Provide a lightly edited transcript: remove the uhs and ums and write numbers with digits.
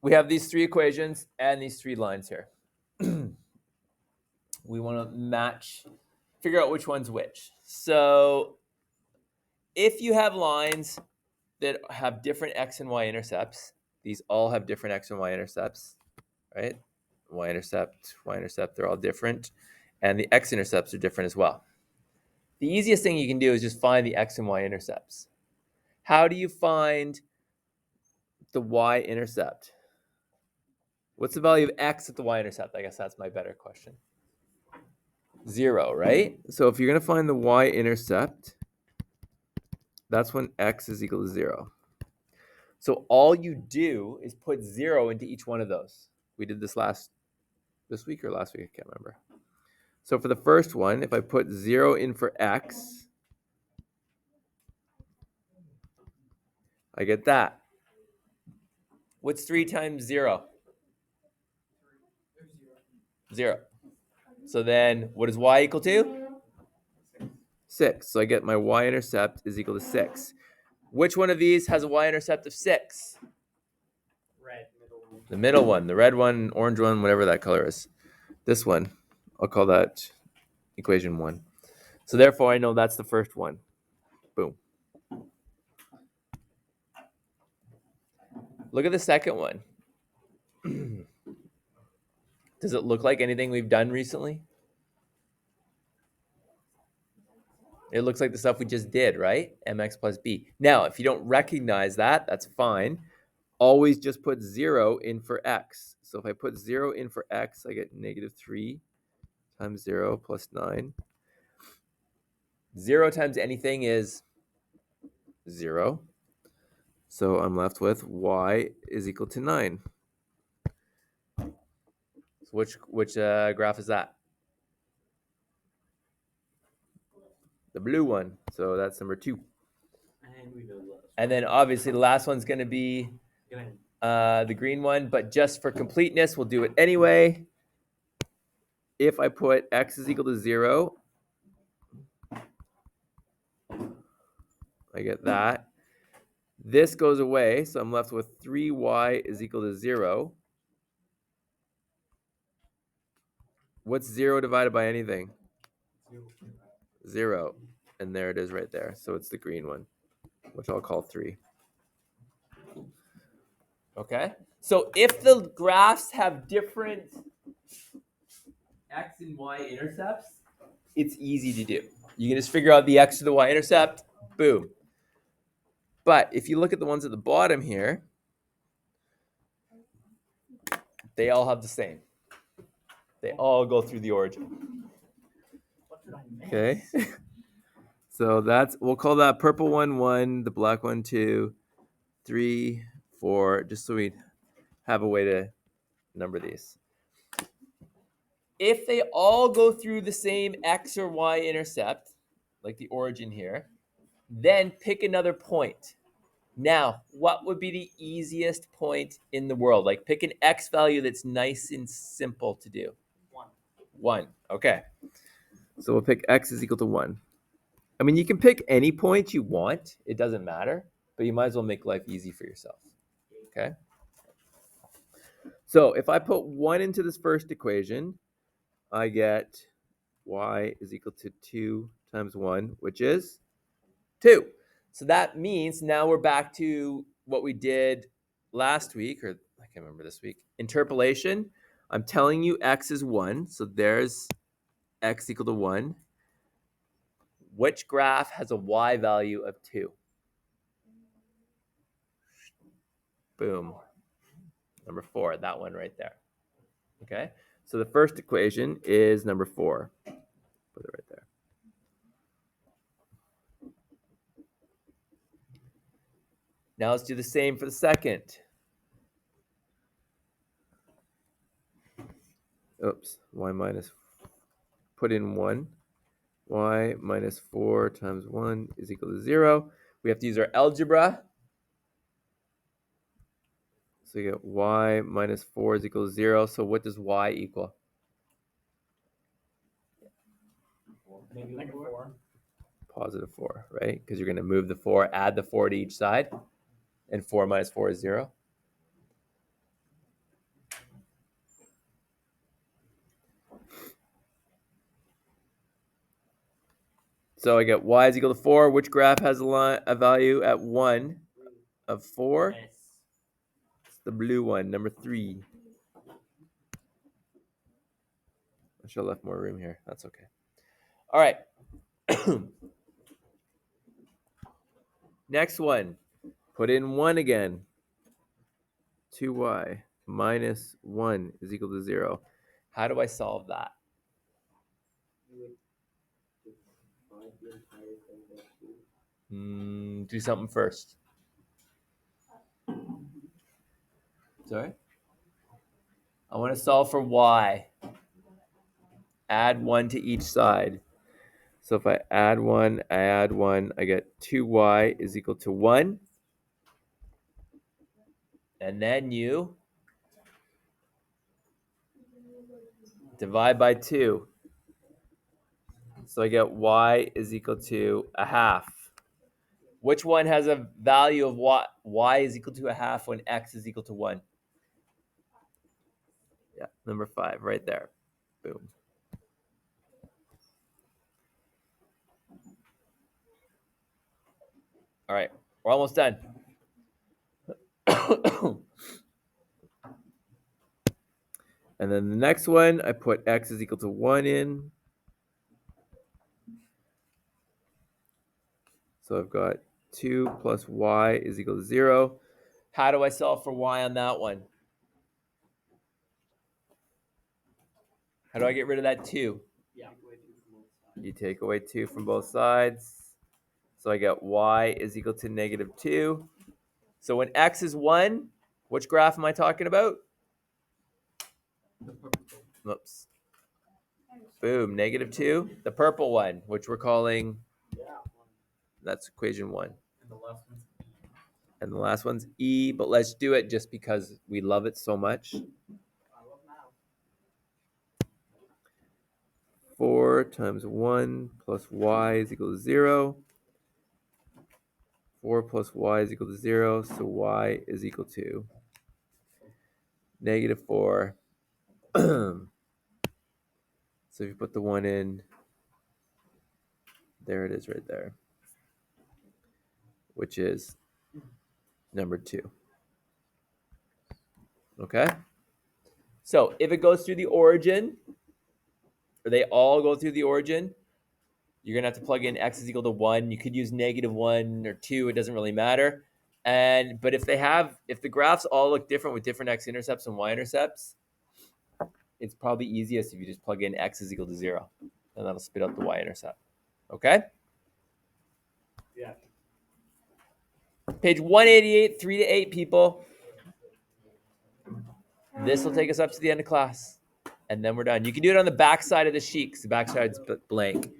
We have these three equations and these three lines here. We want to figure out which one's which. So if you have lines that have different x and y intercepts, these all have different x and y intercepts, right? Y-intercept, they're all different. And the x-intercepts are different as well. The easiest thing you can do is just find the x and y intercepts. How do you find the y-intercept? What's the value of x at the y-intercept? I guess that's my better question. 0, right? So if you're going to find the y-intercept, that's when x is equal to 0. So all you do is put 0 into each one of those. We did this this week or last week, I can't remember. So for the first one, if I put 0 in for x, I get that. What's 3 times 0? 0. So then what is y equal to? 6. So I get my y-intercept is equal to 6. Which one of these has a y-intercept of 6? Red. The middle one, the red one, orange one, whatever that color is. This one, I'll call that equation 1. So therefore, I know that's the first one. Boom. Look at the second one. Does it look like anything we've done recently? It looks like the stuff we just did, right? mx plus b. Now, if you don't recognize that, that's fine. Always just put 0 in for x. So if I put 0 in for x, I get negative 3 times 0 plus 9. 0 times anything is 0. So I'm left with y is equal to 9. So which graph is that? The blue one. So that's number 2. And then obviously the last one's going to be the green one. But just for completeness, we'll do it anyway. If I put x is equal to 0, I get that. This goes away, so I'm left with 3y is equal to 0. What's 0 divided by anything? 0. And there it is right there. So it's the green one, which I'll call 3. Okay? So if the graphs have different x and y intercepts, it's easy to do. You can just figure out the x to the y intercept, boom. But if you look at the ones at the bottom here, they all have the same. They all go through the origin. Okay. So we'll call that purple one 1, the black one 2, 3, 4, just so we have a way to number these. If they all go through the same x or y intercept, like the origin here, then pick another point. Now, what would be the easiest point in the world? Like pick an x value that's nice and simple to do. 1. Okay. So we'll pick x is equal to 1. I mean, you can pick any point you want. It doesn't matter. But you might as well make life easy for yourself. Okay? So if I put 1 into this first equation, I get y is equal to 2 times 1, which is 2. So that means now we're back to what we did last week, or I can't remember this week. Interpolation. I'm telling you x is 1. So there's x equal to 1. Which graph has a y value of 2? Boom. Number 4, that one right there. Okay? So the first equation is number 4. Put it right there. Now let's do the same for the second. Oops, y minus, put in 1. Y minus 4 times 1 is equal to 0. We have to use our algebra. So you get y minus 4 is equal to 0. So what does y equal? Negative 4. Positive 4, right? Because you're going to move the 4, add the 4 to each side. And 4 minus 4 is 0. So I get y is equal to 4. Which graph has a value at 1 of 4? Yes. It's the blue one, number 3. I should have left more room here. That's okay. All right. Next one. Put in 1 again. 2y minus 1 is equal to 0. How do I solve that? Do something first. Sorry? I want to solve for y. Add 1 to each side. So if I add 1, I get 2y is equal to 1. And then you divide by 2. So I get y is equal to a half. Which one has a value of y is equal to a half when x is equal to 1? Yeah, number 5 right there. Boom. All right, we're almost done. And then the next one, I put x is equal to 1 in. So I've got 2 plus y is equal to 0. How do I solve for y on that one? How do I get rid of that 2? Yeah. You take away 2 from both sides. So I get y is equal to negative 2. So when x is 1, which graph am I talking about? Oops. Boom, negative 2. The purple one, which we're calling, that's equation 1. And the last one's e, but let's do it just because we love it so much. 4 times 1 plus y is equal to 0. 4 plus y is equal to 0, so y is equal to negative 4. So if you put the 1 in, there it is right there, which is number 2. Okay? So if it goes through the origin, or they all go through the origin, you're going to have to plug in x is equal to 1. You could use negative 1 or 2. It doesn't really matter. But if the graphs all look different with different x-intercepts and y-intercepts, it's probably easiest if you just plug in x is equal to 0. And that'll spit out the y-intercept. Okay? Yeah. Page 188, 3 to 8, people. This will take us up to the end of class. And then we're done. You can do it on the back side of the sheet because the back side's blank.